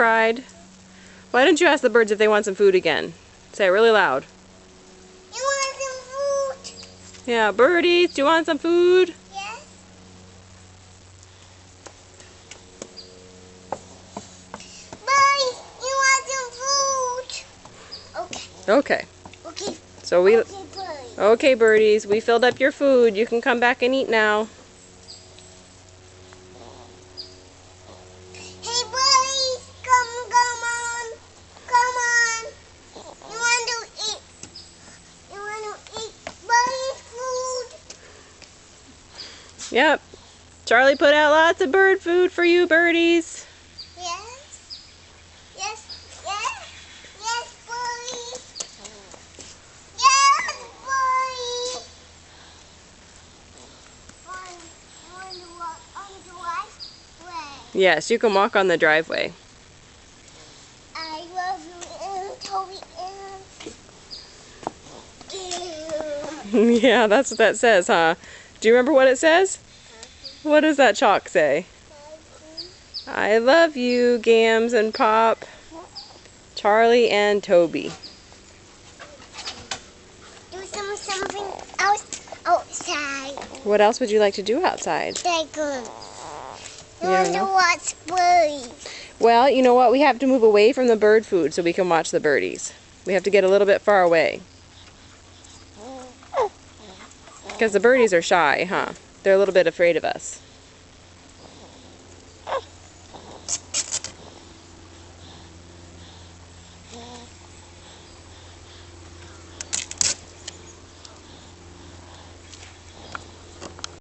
Cried. Why don't you ask the birds if they want some food again? Say it really loud. You want some food? Yeah, birdies, do you want some food? Yes. Buddy, you want some food? Okay. Okay. Okay. So we. Okay, buddy. Okay, birdies, we filled up your food. You can come back and eat now. Hey, buddy, come on. Come on. You want to eat? You want to eat buddy's food? Yep. Charlie put out lots of bird food for you, birdies. Yes. Yes. Yes. Yes, buddy. Yes, buddy. Want to walk on the driveway? Yes, you can walk on the driveway. I love you and Toby and Yeah, that's what that says, huh? Do you remember what it says? What does that chalk say? I love you, Gams and Pop, Charlie and Toby. do something else outside. What else would you like to do outside? Like, You want don't to know? watch birds. Well, you know what? We have to move away from the bird food so we can watch the birdies. We have to get a little bit far away. Because the birdies are shy, huh? They're a little bit afraid of us.